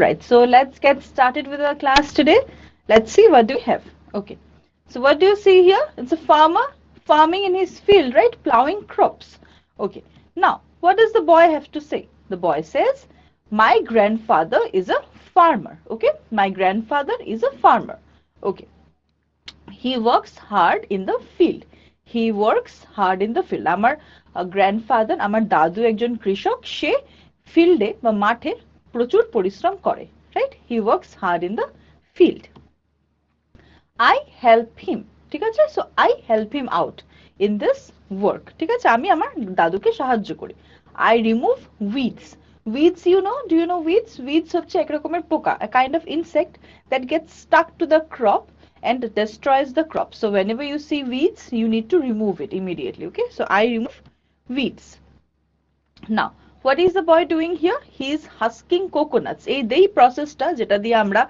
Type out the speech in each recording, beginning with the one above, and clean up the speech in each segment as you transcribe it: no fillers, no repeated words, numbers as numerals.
Right, so let's get started with our class today. Let's see what do we have. Okay, so what do you see here? It's a farmer farming in his field, right? Plowing crops. Okay, now what does the boy have to say? The boy says, my grandfather is a farmer. Okay, my grandfather is a farmer. Okay, he works hard in the field. He works hard in the field. আমার grandfather, আমার দাদু একজন কৃষক, সে ফিল্ডে বা মাঠে প্রচুর পরিশ্রম করে, right? He works hard in the field. I help him, ঠিক আছে? So I help him out in this work, ঠিক আছে? আমি আমার দাদুকে সাহায্য করি. I remove weeds. Weeds, you know, do you know weeds? Weeds হচ্ছে এক রকমের পোকা, a kind of insect that gets stuck to the crop and destroys the crop. So whenever you see weeds, you need to remove it immediately, okay? So I remove weeds. Now what is the boy doing here? He is husking coconuts. এই প্রসেসটা যেটা দিয়ে আমরা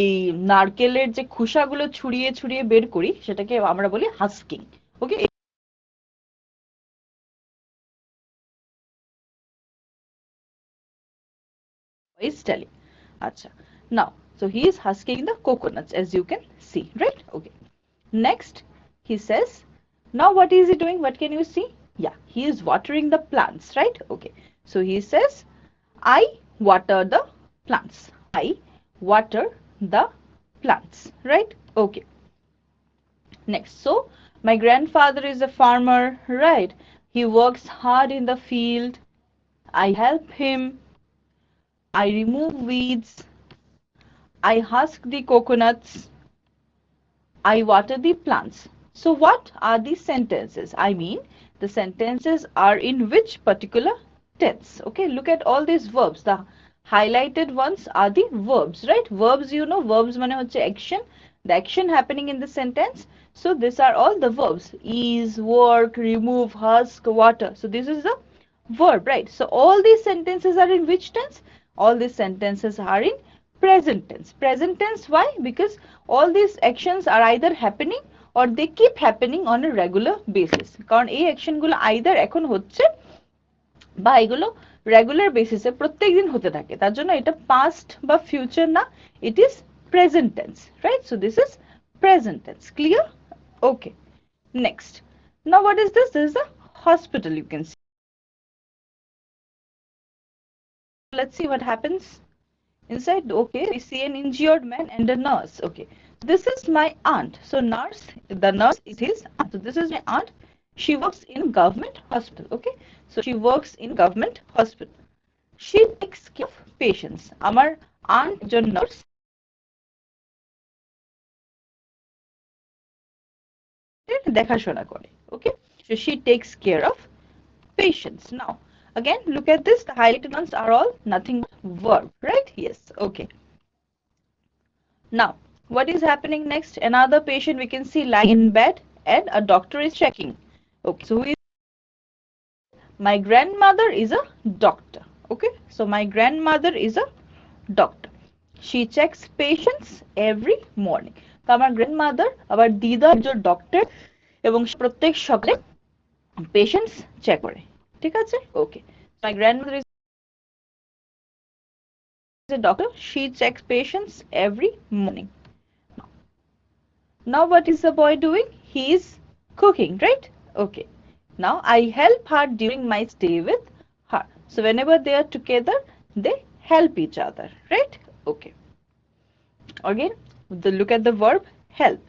এই নারকেলের যে খোসাগুলো ছুরিয়ে ছুরিয়ে বের করি সেটাকে আমরা বলি husking, okay? Is telling. Acha. Now, so he is husking the coconuts as you can see, right? Okay. Next, he says, now what is he doing? What can you see? Yeah, he is watering the plants, right? Okay. So he says, I water the plants. I water the plants, right? Okay. Next, so my grandfather is a farmer, right? He works hard in the field. I help him. I remove weeds. I husk the coconuts. I water the plants. So what are these sentences? I mean, the sentences are in which particular tense? Okay, look at all these verbs. The highlighted ones are the verbs, right? Verbs, you know, verbs mane hocche action. The action happening in the sentence. So these are all the verbs. Ease, work, remove, husk, water. So this is the verb, right? So all these sentences are in which tense? All these sentences are in present tense. Present tense, why? Because all these actions are either happening or they keep happening on a regular basis. কারণ এই action গুলো either এখন হচ্ছে বা এগুলো regular বেসিসে প্রত্যেকদিন হতে থাকে, তার জন্য এটা পাস্ট বা ফিউচার না, it is present tense, right? So this is present tense. Clear? Okay. Next, now what is this? This is a hospital, you can see. Let's see what happens inside. Okay, we see an injured man and a nurse. Okay, this is my aunt. So nurse, the nurse is his aunt. So this is my aunt. She works in government hospital. Okay, so she works in government hospital. She takes care of patients. Amar aunt jo nurse দেখাশোনা করে. Okay, so she takes care of patients. Now again, look at this. The highlighted ones are all nothing but verb, right? Yes. Okay. Now, what is happening next? Another patient we can see lying in bed and a doctor is checking. Okay, so who is? My grandmother is a doctor. Okay, so my grandmother is a doctor. She checks patients every morning. তো আমার grandmother আবার দিদা একজন doctor এবং প্রত্যেক সকালে patients check করে. ঠিক আছে? Okay. My grandmother is a doctor. She checks patients every morning. Now what is the boy doing? He is cooking, right? Okay. Now I help her during my stay with her. So whenever they are together, they help each other, right? Okay. Again, look at the verb help.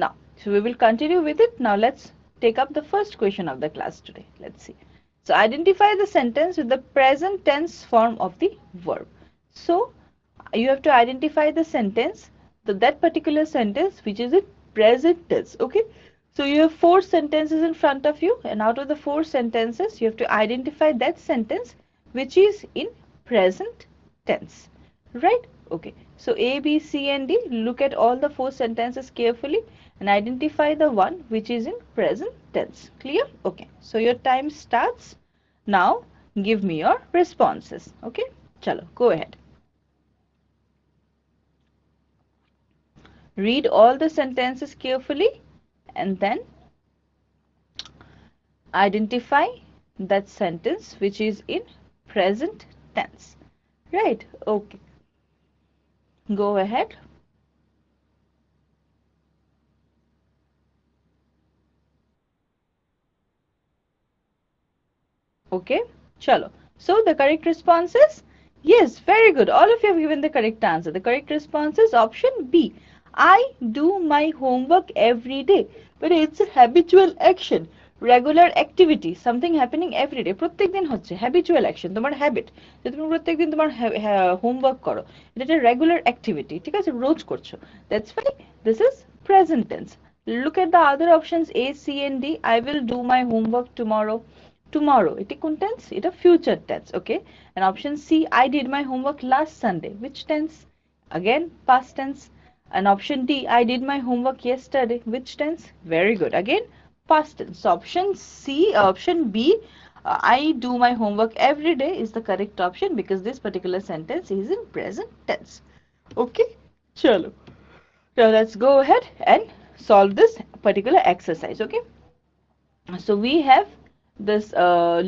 Now, so we will continue with it. Now let's take up the first question of the class today. Let's see. So identify the sentence with the present tense form of the verb. So you have to identify the sentence, that particular sentence which is in present tense. Okay, so you have 4 sentences in front of you, and out of the 4 sentences you have to identify that sentence which is in present tense, right? Okay, so A, B, C and D, look at all the 4 sentences carefully and identify the one which is in present tense. Clear? Okay, so your time starts now. Give me your responses. Okay, chalo, go ahead. Read all the sentences carefully and then identify that sentence which is in present tense. Right? Okay. Go ahead. Okay, chalo. So the correct response is yes, very good. All of you have given the correct answer. The correct response is option B. I do my homework every day. But it's a habitual action, regular activity, something happening every day. প্রত্যেক দিন হচ্ছে habitual action, তোমার habit। যে তুমি প্রত্যেক দিন তোমার homework করো, এটা একটা regular activity, ঠিক আছে, রোজ করছো। That's why this is present tense. Look at the other options A, C and D. I will do my homework tomorrow. Tomorrow, it is tense, it is future tense, okay? And option C, I did my homework last Sunday. Which tense? Again, past tense. And option D, I did my homework yesterday. Which tense? Very good. Again, past tense. So option C, option B, I do my homework every day is the correct option because this particular sentence is in present tense. Okay? Chalo. Now let's go ahead and solve this particular exercise, okay? So we have this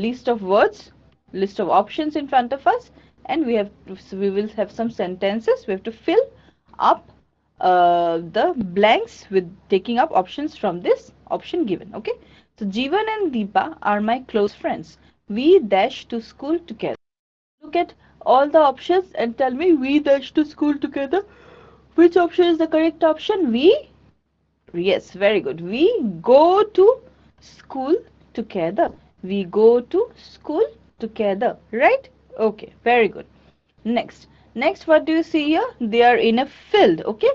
list of words, list of options in front of us, and we will have some sentences. We have to fill up the blanks with taking up options from this option given. Okay. So Jeevan and Deepa are my close friends. We dash to school together. Look at all the options and tell me we dash to school together. Which option is the correct option? We. Yes, very good. We go to school together. We go to school together. Right? Okay, very good. Next. Next, what do you see here? They are in a field. Okay.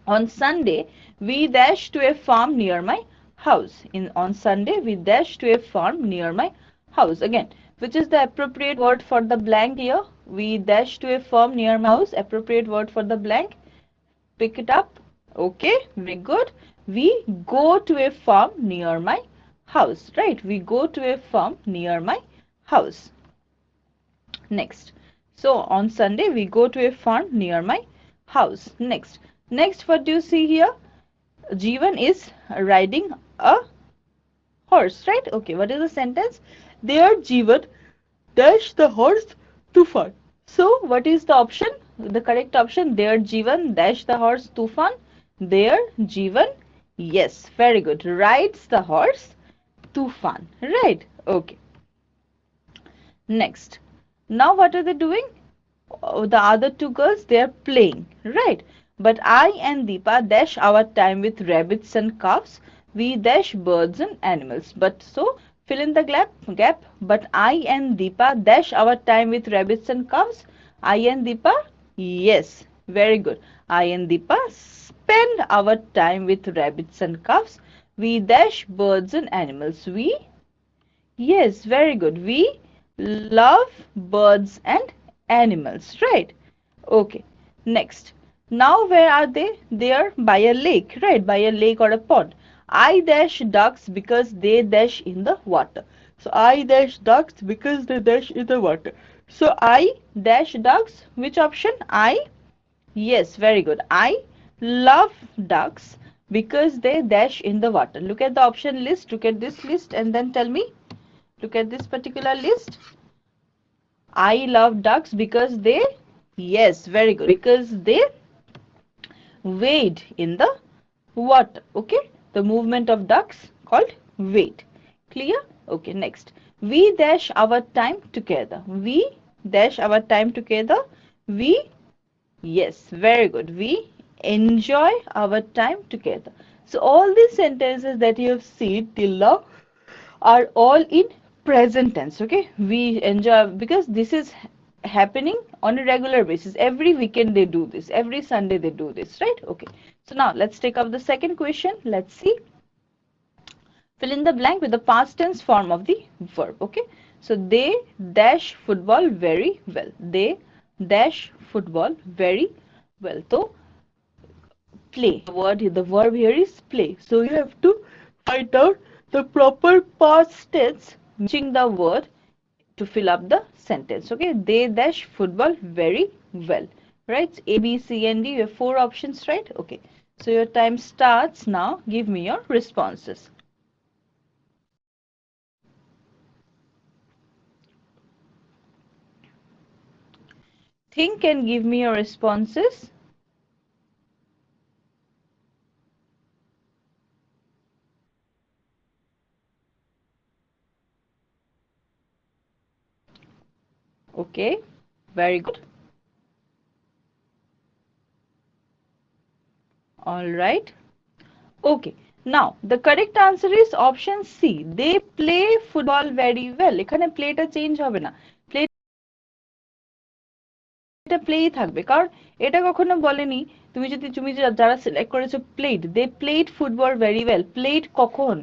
On Sunday, we dash to a farm near my house. On Sunday, we dash to a farm near my house. Again, which is the appropriate word for the blank here? We dash to a farm near my house. Appropriate word for the blank. Pick it up. Okay, very good. We go to a farm near my house. Right, we go to a farm near my house. Next. So on Sunday, we go to a farm near my house. Next. Next, what do you see here? Jeevan is riding a horse, right? Okay, what is the sentence? There Jeevan dash the horse Tufan. So what is the option? The correct option, there Jeevan dash the horse Tufan. There Jeevan, yes, very good, rides the horse Tufan. Right, okay. Next. Now what are they doing? The other two girls, they are playing, right? But I and Deepa dash our time with rabbits and calves. We dash birds and animals. But so fill in the gap. But I and Deepa dash our time with rabbits and calves. I and Deepa, yes, very good. I and Deepa spend our time with rabbits and calves. We dash birds and animals. We, yes, very good. We love birds and animals, right? Okay, next. Now where are they? They are by a lake, right? By a lake or a pond. I dash ducks because they dash in the water. So I dash ducks because they dash in the water. So I dash ducks. Which option? I. Yes, very good. I love ducks because they dash in the water. Look at the option list. Look at this list and then tell me. Look at this particular list. I love ducks because they, yes, very good, because they wade in the water. Okay, the movement of ducks called wade. Clear? Okay, next. We dash our time together. We dash our time together. We, yes, very good. We enjoy our time together. So all these sentences that you have seen till now are all in present tense. Okay, we enjoy because this is happening on a regular basis. Every weekend they do this, every Sunday they do this, right? Okay, so now let's take up the second question. Let's see. Fill in the blank with the past tense form of the verb. Okay, so they dash football very well. They dash football very well. So play, the verb here is play, so you have to find out the proper past tense matching the word to fill up the sentence. Okay, they dash football very well, right? A, B, C and D, you have four options, right? Okay, so your time starts now. Give me your responses. Think and give me your responses. Okay, very good. All right. Okay. Now, the correct answer is option C. They play football very well. এখানে playটা change হবে না। এটা প্লেই থাকবে, কারণ এটা কখনো বলেনি তুমি যারা সিলেক্ট করেছো played, they played football very well. Played কখন,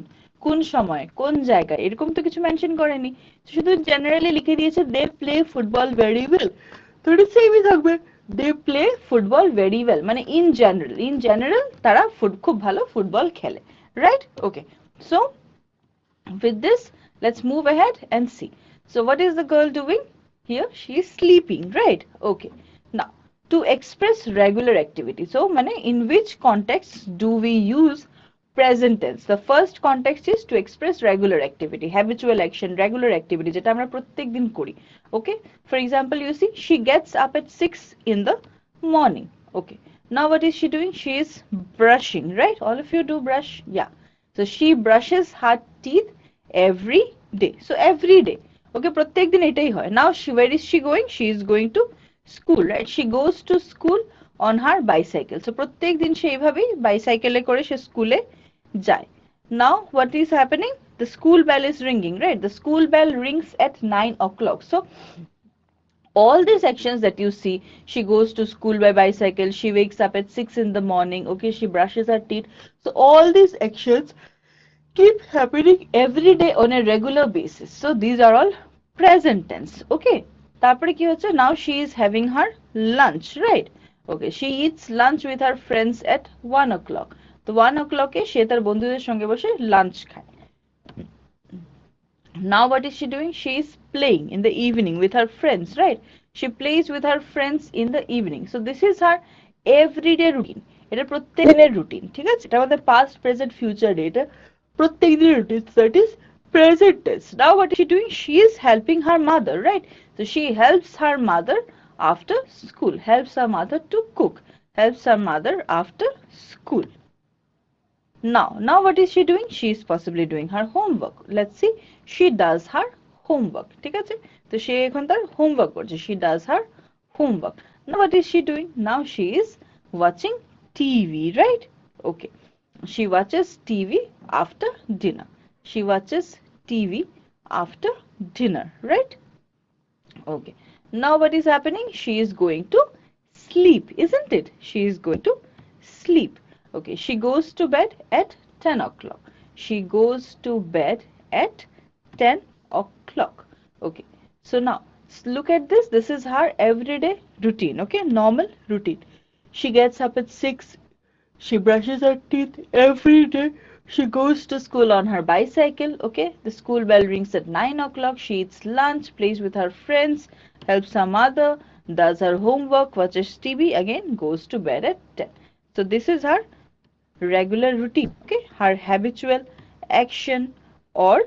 কোন সময়, কোন জায়গায়, এরকম তো কিছু মেনশন করেনি, শুধু জেনারেলি লিখে দিয়েছে they play football very well, তো এটা সেমই থাকবে। They play football very well মানে ইন জেনারেল তারা খুব ভালো ফুটবল খেলে, right? Okay, so with this, let's move ahead and see. So what is the girl doing? Here she is sleeping, right? Okay. Now, to express regular activity. So, mane, in which context do we use present tense? The first context is to express regular activity, habitual action, regular activity, যেটা আমরা প্রত্যেকদিন করি। Okay? For example, you see, she gets up at 6 in the morning. Okay. Now what is she doing? She is brushing, right? All of you do brush? Yeah. So she brushes her teeth every day. So every day. Okay, প্রত্যেক দিন এটাই হয়। Now where is she going? She is going to school, right? She goes to school on her bicycle. So প্রত্যেক দিন সে এইভাবেই বাইসাইকেলে করে সে স্কুলে যায়। Now what is happening? The school bell is ringing, right? The school bell rings at 9 o'clock. So all these actions that you see, she goes to school by bicycle, she wakes up at 6 in the morning, okay, she brushes her teeth. So all these actions keep happening every day on a regular basis. So these are all present tense. Okay, তারপরে কি হচ্ছে? Now she is having her lunch, right? Okay, she eats lunch with her friends at 1 o'clock. তো 1 o'clock এ সে তার বন্ধুদের সঙ্গে বসে lunch খায়। Now what is she doing? She is playing in the evening with her friends, right? She plays with her friends in the evening. So this is her everyday routine. এটা প্রত্যেক দিনের routine, ঠিক আছে? এটা আমাদের past, present, future day, এটা প্রত্যেক দিনের routine, that is present tense. Now what is she doing? She is helping her mother, right? So she helps her mother after school, helps her mother to cook, helps her mother after school. Now what is she doing? She is possibly doing her homework. Let's see. She does her homework. ঠিক আছে? তো সে এখন তার homework করছে. She does her homework. Now what is she doing? Now she is watching TV, right? Okay. She watches TV after dinner. She watches TV after dinner, right? Okay. Now what is happening? She is going to sleep, isn't it? She is going to sleep. Okay. She goes to bed at 10 o'clock. She goes to bed at 10 o'clock. Okay. So now look at this. This is her everyday routine. Okay. Normal routine. She gets up at 6. She brushes her teeth every day. She goes to school on her bicycle. Okay, the school bell rings at 9 o'clock. She eats lunch, plays with her friends, helps her mother, does her homework, watches TV, again goes to bed at 10. So this is her regular routine. Okay, her habitual action, or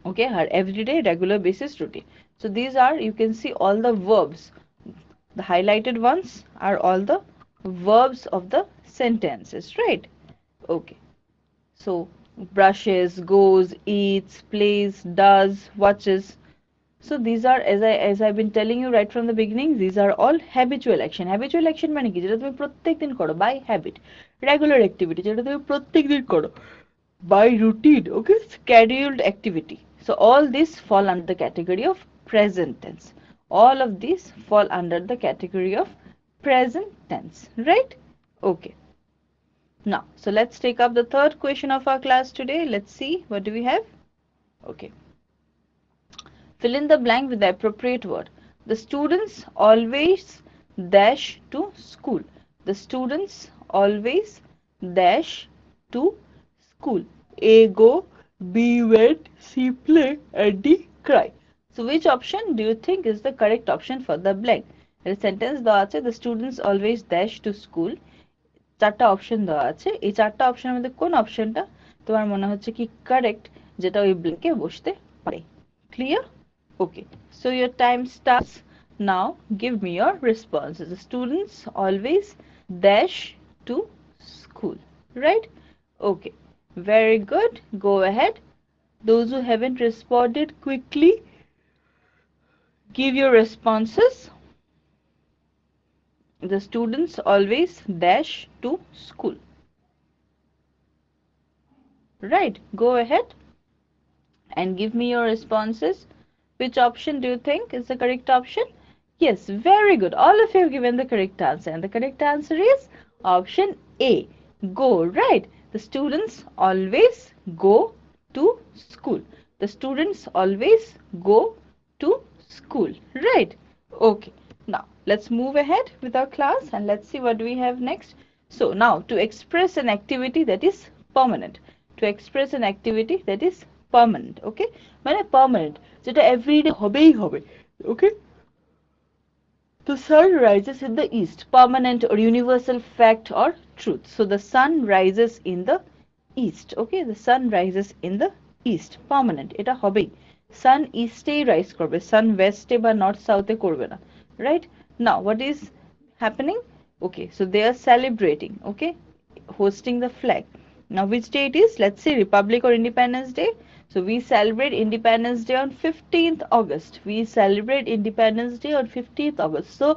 okay, her everyday regular basis routine. So these are, you can see all the verbs. The highlighted ones are all the verbs of the sentences, right? Okay. So brushes, goes, eats, plays, does, watches. So these are, as I've been telling you right from the beginning, these are all habitual action. Habitual action মানে কি? যেটা তুমি প্রত্যেকদিন করো by habit. Regular activity যেটা তুমি প্রত্যেকদিন করো by routine. Okay, scheduled activity. So all these fall under the category of present tense. All of these fall under the category of present tense, right? Okay. Now, so let's take up the third question of our class today. Let's see, what do we have? Okay. Fill in the blank with the appropriate word. The students always dash to school. The students always dash to school. A go, B went, C play, and D cry. So which option do you think is the correct option for the blank? The sentence দেওয়া আছে, the students always dash to school. চারটা option দেওয়া আছে, এই চারটা অপশনের মধ্যে কোন অপশনটা তোমার মনে হচ্ছে কি কারেক্ট, যেটা ওই ব্ল্যাঙ্কে বসতে পারে? Clear? Okay, so your time starts now. Give me your responses. The students always dash to school, right? Okay, very good. Go ahead. Those who haven't responded, quickly Give your responses. The students always dash to school. Right, go ahead and give me your responses. Which option do you think is the correct option? Yes, very good. All of you have given the correct answer. And the correct answer is option A. Go, right? The students always go to school. The students always go to school, right? Okay. Now, let's move ahead with our class and let's see what we have next. So, now to express an activity that is permanent. To express an activity that is permanent, okay? মানে permanent, যেটা everyday হবেই হবে, okay? The sun rises in the east, permanent or universal fact or truth. So the sun rises in the east, okay? The sun rises in the east, permanent. এটা হবেই। Sun east-এই rise করবে, sun west-এ বা north south-এ করবে না, right? Now, what is happening? Okay, so they are celebrating, okay? Hosting the flag. Now, which day it is? Let's say Republic or Independence Day. So we celebrate Independence Day on 15th August. We celebrate Independence Day on 15th August. So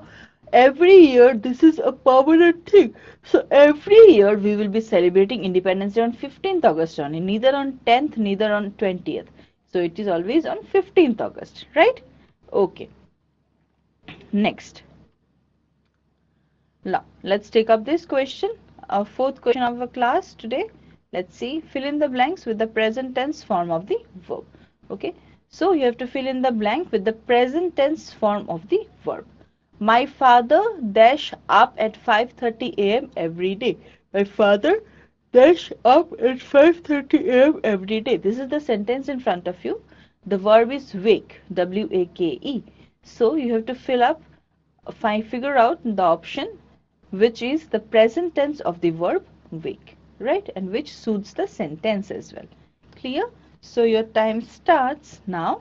every year this is a permanent thing. So every year we will be celebrating Independence Day on 15th August only, neither on 10th, neither on 20th. So it is always on 15th August, right? Okay. Next. Now, let's take up this question, our fourth question of our class today. Let's see, fill in the blanks with the present tense form of the verb. Okay, so you have to fill in the blank with the present tense form of the verb. My father dash up at 5:30 a.m. every day. My father dash up at 5:30 a.m. every day. This is the sentence in front of you. The verb is wake, W-A-K-E. So you have to figure out the option which is the present tense of the verb wake, right? And which suits the sentence as well. Clear? So your time starts now.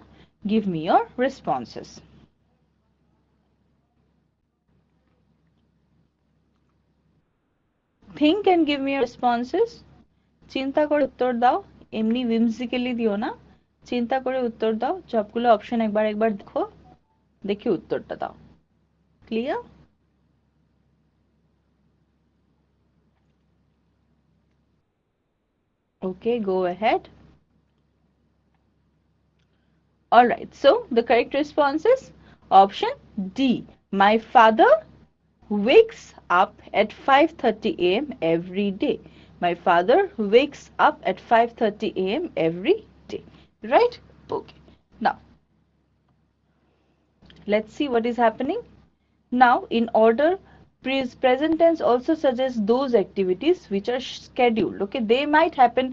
Give me your responses. Think and give me your responses. চিন্তা করে উত্তর দাও, এমনি whimsically দিও না, চিন্তা করে উত্তর দাও, সবগুলো অপশন একবার দেখো, দেখে উত্তরটা দাও। Clear? Okay, go ahead. Alright, so the correct response is option D. My father wakes up at 5:30 a.m. every day. My father wakes up at 5:30 a.m. every day. Right? Okay. Now, let's see what is happening. Now, in order, present tense also suggests those activities which are scheduled. Okay, they might happen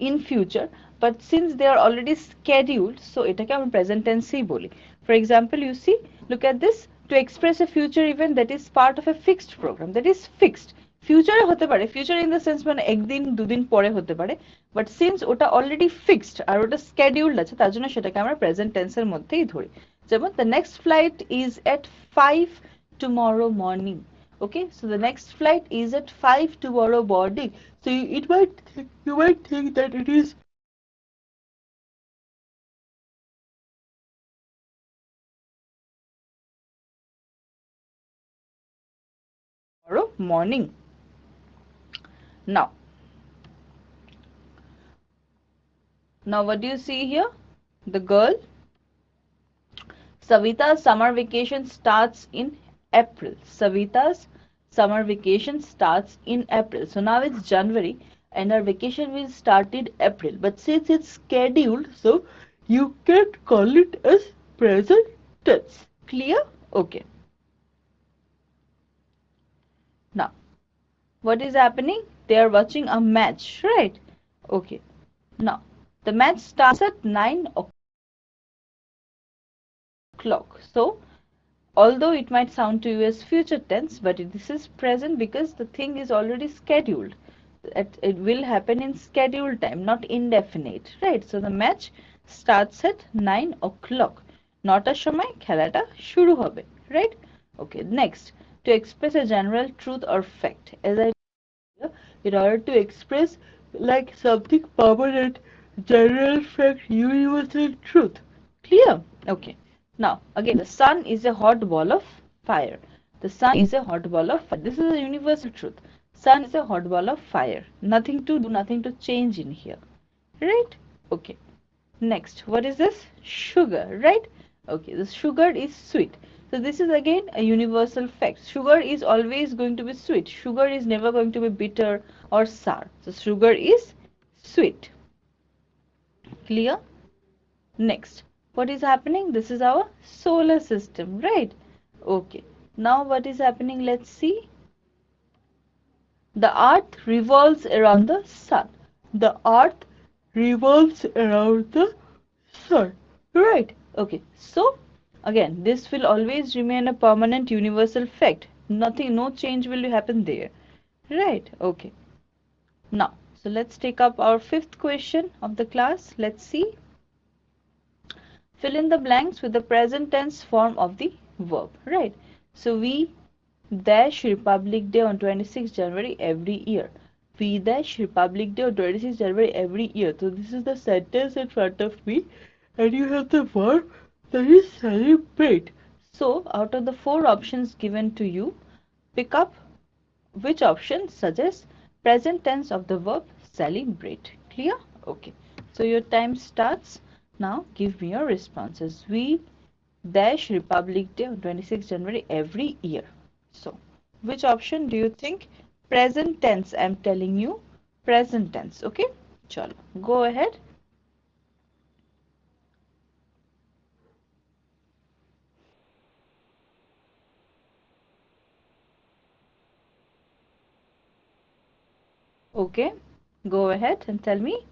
in future, but since they are already scheduled, so এটাকে আমরা present tense ই বলি. For example, you see, look at this. To express a future event that is part of a fixed program, that is fixed. Future হতে পারে, future in the sense মানে একদিন দুদিন পরে হতে পারে, but since ওটা already fixed আর ওটা scheduled আছে, তার জন্য সেটাকে আমরা present tense এর মধ্যেই ধরি। যেমন the next flight is at 5 tomorrow morning. Okay, so the next flight is at 5 tomorrow morning. So you might think that it is tomorrow morning. Now what do you see here? The girl Savita's summer vacation starts in April. Savita's summer vacation starts in April. So now it's January and our vacation will start in April. But since it's scheduled, so you can call it as present tense. Clear? Okay. Now, what is happening? They are watching a match, right? Okay. Now, the match starts at 9 o'clock. So, although it might sound to you as future tense, but this is present because the thing is already scheduled. It will happen in scheduled time, not indefinite, right? So the match starts at 9 o'clock. নটার সময় খেলাটা শুরু হবে, right? Okay, next, to express a general truth or fact. As I said, in order to express like something permanent, general fact, universal truth. Clear? Okay. Now, again, the sun is a hot ball of fire. The sun is a hot ball of fire. This is a universal truth. Sun is a hot ball of fire. Nothing to do, nothing to change in here. Right? Okay. Next, what is this? Sugar, right? Okay, this sugar is sweet. So this is again a universal fact. Sugar is always going to be sweet. Sugar is never going to be bitter or sour. So sugar is sweet. Clear? Next, what is happening? This is our solar system, right? Okay. Now what is happening? Let's see. The earth revolves around the sun. The earth revolves around the sun. Right. Okay. So again, this will always remain a permanent universal fact. Nothing, no change will happen there. Right. Okay. Now, so let's take up our fifth question of the class. Let's see. Fill in the blanks with the present tense form of the verb. Right. So we dash Republic Day on 26 January every year. We dash Republic Day on 26 January every year. So this is the sentence in front of me, and you have the verb that is celebrate. So out of the four options given to you, pick up which option suggests present tense of the verb celebrate. Clear? Okay. So your time starts now. Give me your responses. We dash Republic Day on 26 January every year. So, which option do you think? Present tense, I'm telling you. Present tense, okay? Chalo, go ahead. Okay, go ahead and tell me.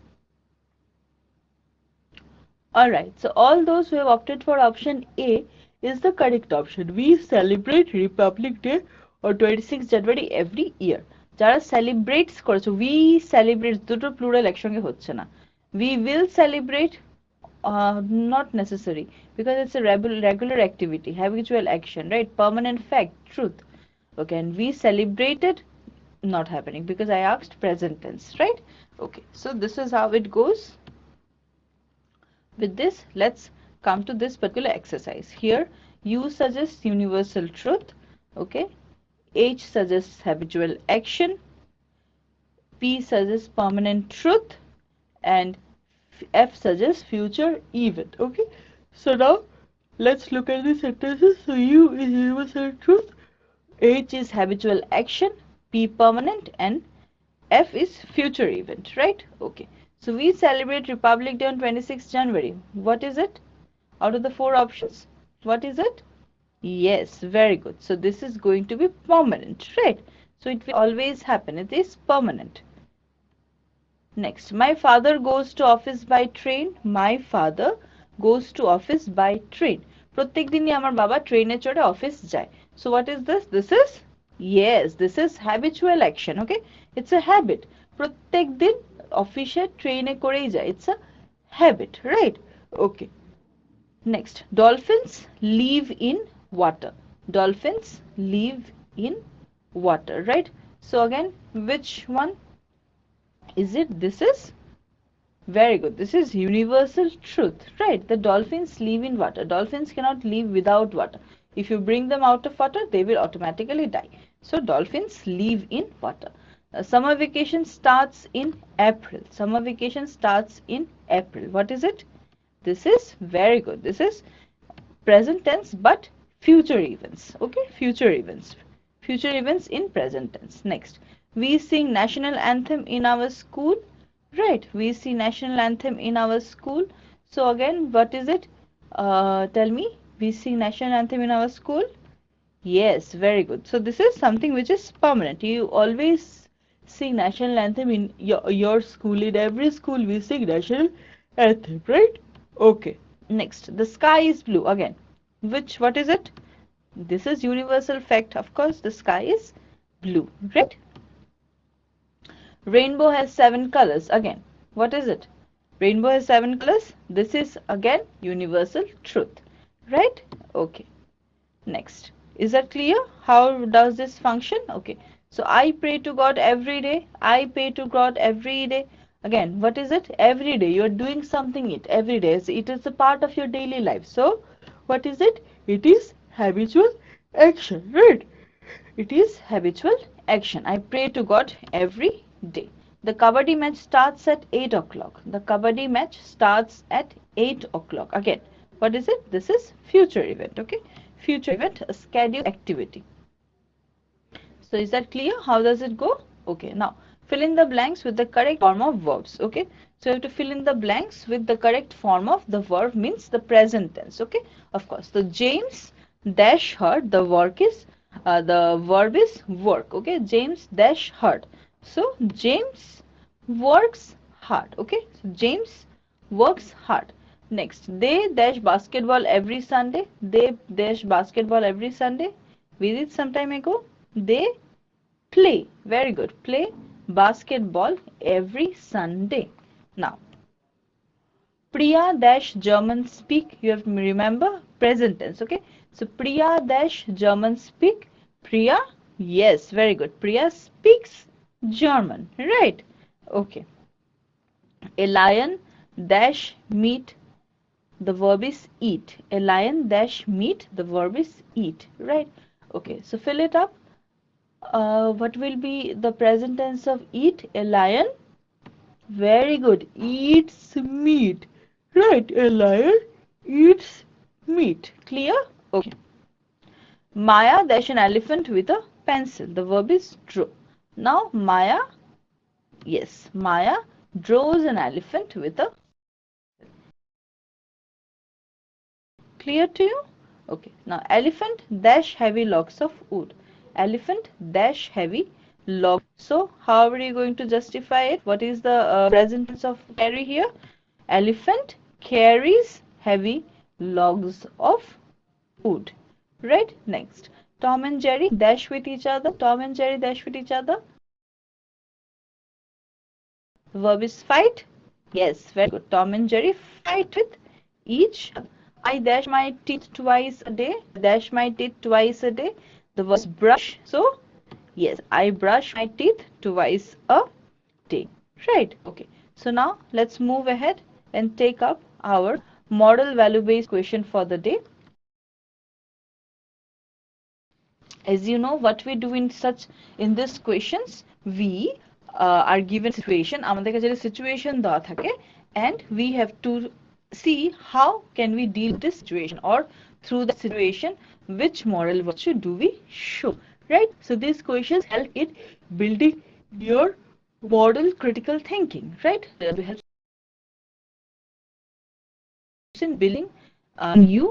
Alright, so all those who have opted for option A is the correct option. We celebrate Republic Day on 26 January every year. যারা celebrates করেছে, we celebrate দুটো plural একসঙ্গে হচ্ছে না. We will celebrate, not necessary, because it's a regular activity, habitual action, right? Permanent fact, truth. Okay, and we celebrated, not happening because I asked present tense, right? Okay, so this is how it goes. With this, let's come to this particular exercise. Here, U suggests universal truth, okay? H suggests habitual action, P suggests permanent truth, and F suggests future event, okay? So now, let's look at the sentences. So U is universal truth, H is habitual action, P permanent, and F is future event, right? Okay. So we celebrate Republic Day on 26 January. What is it? Out of the four options, what is it? Yes, very good. So this is going to be permanent, right? So it will always happen. It is permanent. Next, my father goes to office by train. My father goes to office by train. প্রত্যেক দিনই আমার বাবা ট্রেনে চড়ে office যায়. So what is this? This is, yes, this is habitual action, okay? It's a habit. প্রত্যেক দিন অফিসে ট্রেনে করেই যায়. It's a habit, right? Okay. Next, dolphins live in water. Dolphins live in water, right? So again, which one is it? This is very good. This is universal truth, right? The dolphins live in water. Dolphins cannot live without water. If you bring them out of water, they will automatically die. So dolphins live in water. Summer vacation starts in April. Summer vacation starts in April. What is it? This is very good. This is present tense but future events. Okay, future events. Future events in present tense. Next, we sing national anthem in our school. Right, we see national anthem in our school. So again, what is it? Tell me, we sing national anthem in our school. Yes, very good. So this is something which is permanent. You always sing national anthem in your school. In every school we sing national anthem, right? Okay. Next, the sky is blue. Again, what is it? This is universal fact. Of course, the sky is blue, right? Rainbow has 7 colors. Again, what is it? Rainbow has 7 colors. This is again universal truth, right? Okay. Next, is that clear? How does this function? Okay. So I pray to God every day. I pray to God every day. Again, what is it? Every day you are doing something every day. It is a part of your daily life. So What is it? It is habitual action, right? It is habitual action. I pray to God every day. The kabaddi match starts at 8 o'clock. The kabaddi match starts at 8 o'clock. Again, what is it? This is future event, okay? Future event, a scheduled activity. So is that clear? How does it go? Okay, now fill in the blanks with the correct form of verbs. Okay, so you have to fill in the blanks with the correct form of the verb, means the present tense. Okay, of course. So James dash hard, the the verb is work. Okay, James dash hard. So James works hard. Okay, so James works hard. Next, they dash basketball every Sunday. They dash basketball every Sunday. We did some time ago. They play, very good, play basketball every Sunday. Now, Priya dash German speak, you have to remember present tense, okay? So, Priya dash German speak. Priya, yes, very good. Priya speaks German, right? Okay. A lion dash meat, the verb is eat. A lion dash meat, the verb is eat, right? Okay, so fill it up. What will be the present tense of eat? A lion? Very good. Eats meat. Right, a lion eats meat. Clear? Okay. Maya dash an elephant with a pencil. The verb is draw. Now Maya, yes, Maya draws an elephant with a. Clear to you? Okay. Now elephant dash heavy logs of wood. Elephant dash heavy log. So how are you going to justify it? What is the present tense of carry here? Elephant carries heavy logs of wood. Right? Next. Tom and Jerry dash with each other. Tom and Jerry dash with each other. The verb is fight. Yes, very good. Tom and Jerry fight with each other. I dash my teeth twice a day. Dash my teeth twice a day. The verb is brush. So, yes, I brush my teeth twice a day. Right. Okay. So now let's move ahead and take up our model value based question for the day. As you know, what we do in this questions, we are given situation, আমাদের কাছে একটা situation দেওয়া থাকে, and we have to see how can we deal with this situation, or through the situation which moral virtue do we show, right? So these questions help in building your model critical thinking, right? That helps in building you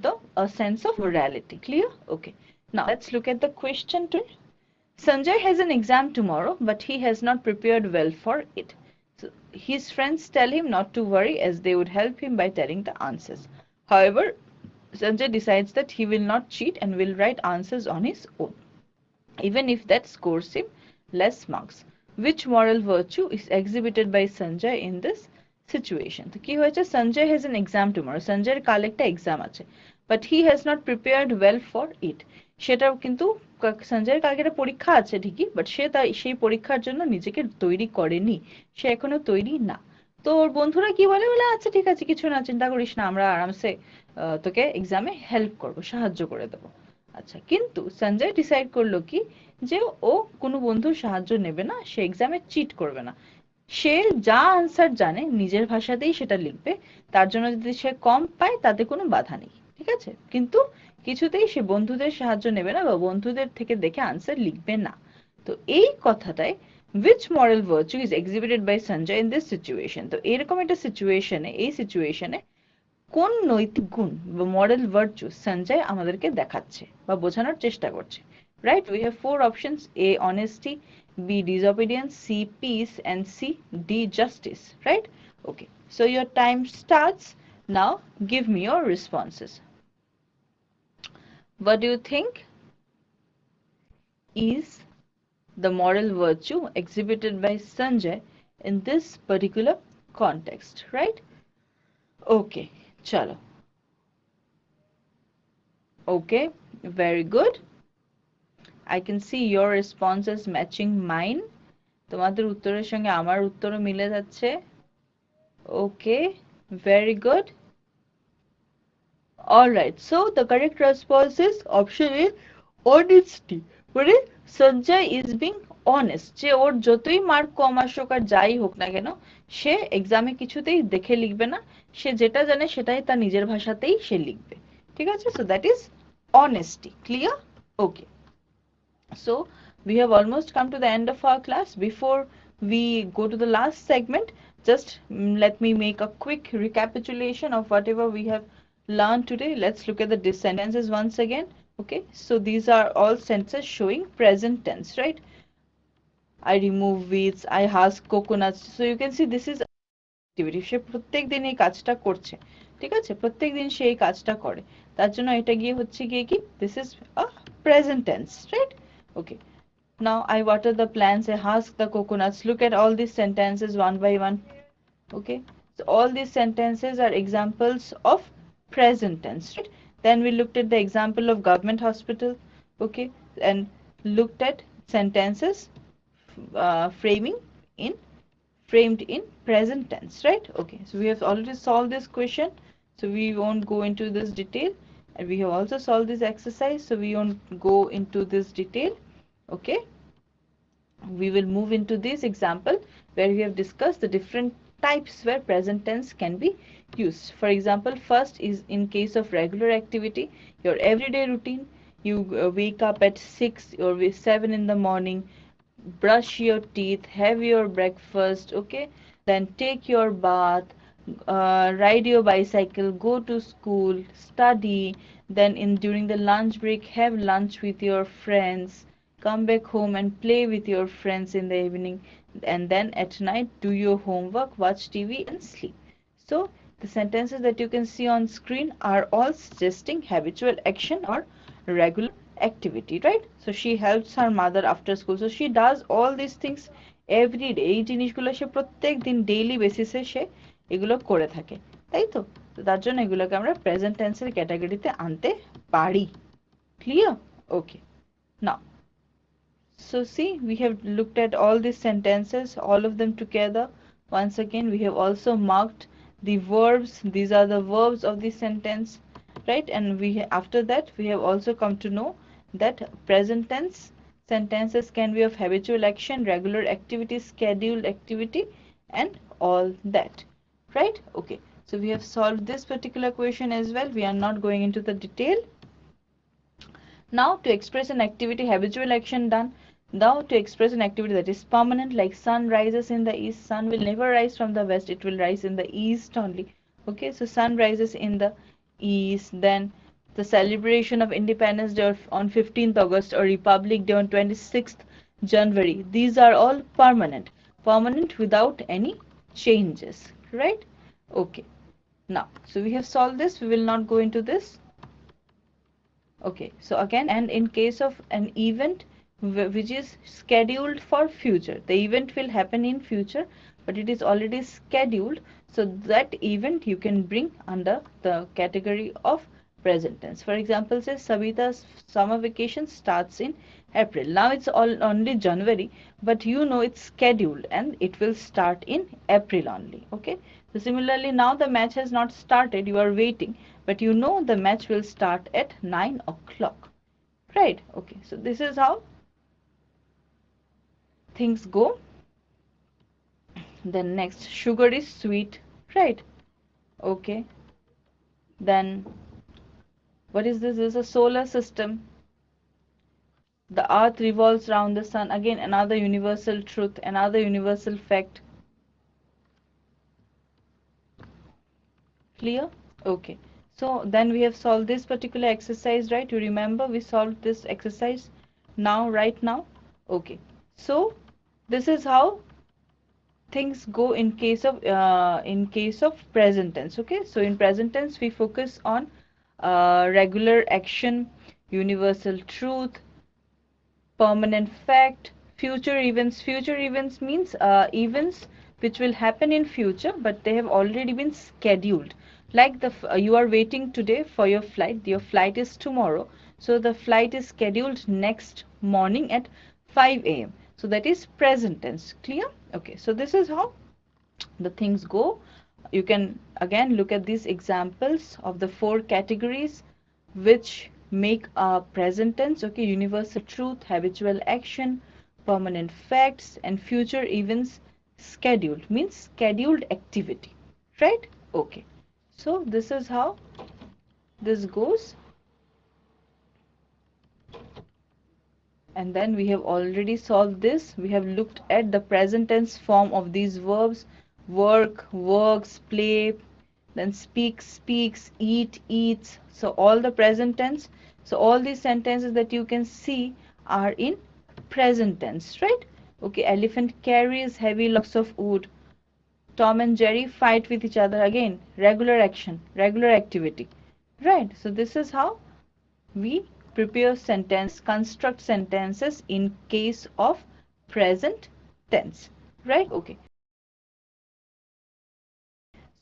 the a sense of morality. Clear? Okay. Now let's look at the question too. Sanjay has an exam tomorrow, but he has not prepared well for it. So his friends tell him not to worry, as they would help him by telling the answers. However, Sanjay decides that he will not cheat and will write answers on his own, even if that scores him less marks. Which moral virtue is exhibited by Sanjay in this situation? তো কি হয়েছে, Sanjay has an exam tomorrow. Sanjay এর কাল একটা exam আছে, but he has not prepared well for it. সেটাও কিন্তু সঞ্জয়ের কালকে একটা পরীক্ষা আছে ঠিকই, বাট সে সেই পরীক্ষার জন্য নিজেকে তৈরি করেনি, সে এখনো তৈরি না। তো ওর বন্ধুরা কি বলে, বলে আচ্ছা ঠিক আছে, কিছু না, চিন্তা করিস না, আমরা আরামসে তোকে এক্সামে হেল্প করব, সাহায্য করে দেবো। আচ্ছা, কিন্তু সঞ্জয় ডিসাইড করলো কি যে ও কোনো বন্ধুর সাহায্য নেবে না, সে এক্সামে চিট করবে না। সে যা আনসার জানে নিজের ভাষাতেই সেটা লিখবে, তার জন্য যদি সে কম পায় তাতে কোনো বাধা নেই, ঠিক আছে? কিন্তু কিছুতেই সে বন্ধুদের সাহায্য নেবে না বা বন্ধুদের থেকে দেখে আনসার লিখবে না। তো এই কথাটাই which moral virtue is exhibited by Sanjay in this situation? তো এরকম একটা সিচুয়েশনে, এই সিচুয়েশনে কোন নৈতিক গুণ বা moral virtue সঞ্জয় আমাদেরকে দেখাচ্ছে বা বোঝানোর চেষ্টা করছে, right? We have four options: A honesty, B disobedience, C peace, and C D justice, right? Okay, so your time starts now. Give me your responses. What do you think is the moral virtue exhibited by Sanjay in this particular context, right? Okay, chalo. Okay, very good. I can see your responses matching mine. তোমাদের উত্তরের সঙ্গে আমার উত্তরও মিলে যাচ্ছে। Okay, very good. Alright, so the correct response is option A, honesty. মানে Sanjay is being honest, যে ওর যতই মার্ক কম আসুক আর যাই হোক না কেন, সে এক্সামে কিছুতেই দেখে লিখবে না, সে যেটা জানে সেটাই তার নিজের ভাষাতেই সে লিখবে। ঠিক আছে, so that is honesty. Clear? Okay. So we have almost come to the end of our class. Before we go to the last segment, just let me make a quick recapitulation of whatever we have learned today. Let's look at the sentences once again. Okay, so these are all sentences showing present tense, right? I remove weeds, I husk coconuts. So you can see this is activity. সে প্রত্যেক দিন এই কাজটা করছে, ঠিক আছে, প্রত্যেক দিন সে এই কাজটা করে, তার জন্য এটা গিয়ে হচ্ছে গিয়ে কি, this is a present tense, right? Okay. Now I water the plants, I husk the coconuts. Look at all these sentences one by one. Okay, so all these sentences are examples of present tense, right? Then we looked at the example of government hospital. Okay, and looked at sentences framing in framed in present tense, right? Okay, so we have already solved this question, so we won't go into this detail, and we have also solved this exercise, so we won't go into this detail. Okay, we will move into this example where we have discussed the different types where present tense can be used. For example, first is in case of regular activity, your everyday routine. You wake up at 6 or 7 in the morning, brush your teeth, have your breakfast, okay, then take your bath, ride your bicycle, go to school, study, then in during the lunch break have lunch with your friends, come back home and play with your friends in the evening, and then at night do your homework, watch TV and sleep. So the sentences that you can see on screen are all suggesting habitual action or regular activity, right? So she helps her mother after school, so she does all these things every day. এই জিনিসগুলো সে প্রত্যেক দিন daily বেসিসে সে এগুলো করে থাকে, তাই তো? তো তার জন্য এগুলোকে আমরা প্রেজেন্ট টেন্সের ক্যাটাগরিতে আনতে পারি। Clear? Okay, now, so see, we have looked at all these sentences, all of them together. Once again, we have also marked the verbs. These are the verbs of the sentence, right? And after that, we have also come to know that present tense sentences can be of habitual action, regular activity, scheduled activity, and all that, right? Okay, so we have solved this particular question as well. We are not going into the detail. Now to express an activity, habitual action done. Now to express an activity that is permanent, like sun rises in the east. Sun will never rise from the west, it will rise in the east only. Okay, so sun rises in the east. Then the celebration of Independence Day on 15th August or Republic Day on 26th January. These are all permanent. Permanent without any changes, right? Okay. Now, so we have solved this. We will not go into this. Okay, so again, and in case of an event which is scheduled for future, the event will happen in future, but it is already scheduled, so that event you can bring under the category of present tense. For example, say Savita's summer vacation starts in April. Now it's only January, but you know it's scheduled and it will start in April only. Okay, so similarly, now the match has not started, you are waiting, but you know the match will start at 9 o'clock, right? Okay, so this is how things go. Then next, sugar is sweet, right? Okay, then what is this? This is a solar system. The earth revolves around the sun. Again, another universal truth, another universal fact. Clear? Okay, so then we have solved this particular exercise, right? You remember we solved this exercise now, right now. Okay, so this is how things go in case of present tense. Okay, so in present tense we focus on regular action, universal truth, permanent fact, future events. Future events means events which will happen in future, but they have already been scheduled. Like you are waiting today for your flight. Your flight is tomorrow, so the flight is scheduled next morning at 5 a.m. So that is present tense. Clear? Okay, so this is how the things go You can again look at these examples of the four categories which make a present tense. Okay, universal truth, habitual action, permanent facts, and future events. Scheduled means scheduled activity, right? Okay, so this is how this goes. And then we have already solved this. We have looked at the present tense form of these verbs: work, works, play, then speak, speaks, eat, eats. So all the present tense. So all these sentences that you can see are in present tense, right? Okay, elephant carries heavy logs of wood. Tom and Jerry fight with each other. Again, regular action, regular activity, right? So this is how we prepare sentences, construct sentences in case of present tense, right? Okay.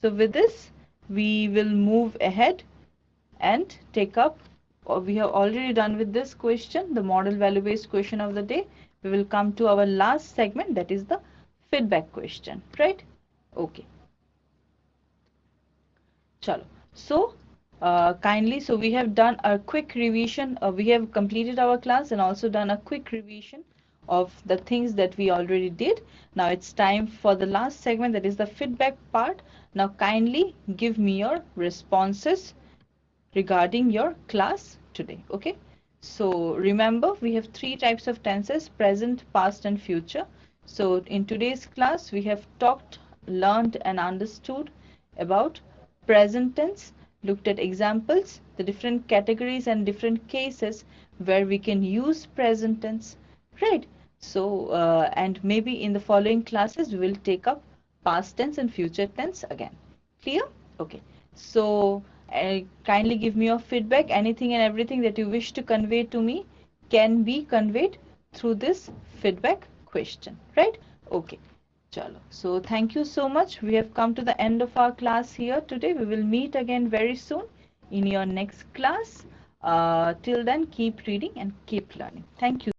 So with this, we will move ahead and take up, or we have already done with this question, the model value based question of the day. We will come to our last segment, that is the feedback question, right? Okay. Chalo. So, kindly, so we have done a quick revision. We have completed our class and also done a quick revision of the things that we already did. Now it's time for the last segment, that is the feedback part. Now kindly give me your responses regarding your class today. Okay, so remember we have three types of tenses: present, past, and future. So in today's class we have talked, learned, and understood about present tense, looked at examples, the different categories and different cases where we can use present tense, right? So and maybe in the following classes we will take up past tense and future tense again. Clear? Okay. So kindly give me your feedback. Anything and everything that you wish to convey to me can be conveyed through this feedback question, right? Okay. Chalo. So thank you so much. We have come to the end of our class here today. We will meet again very soon in your next class. Till then, keep reading and keep learning. Thank you.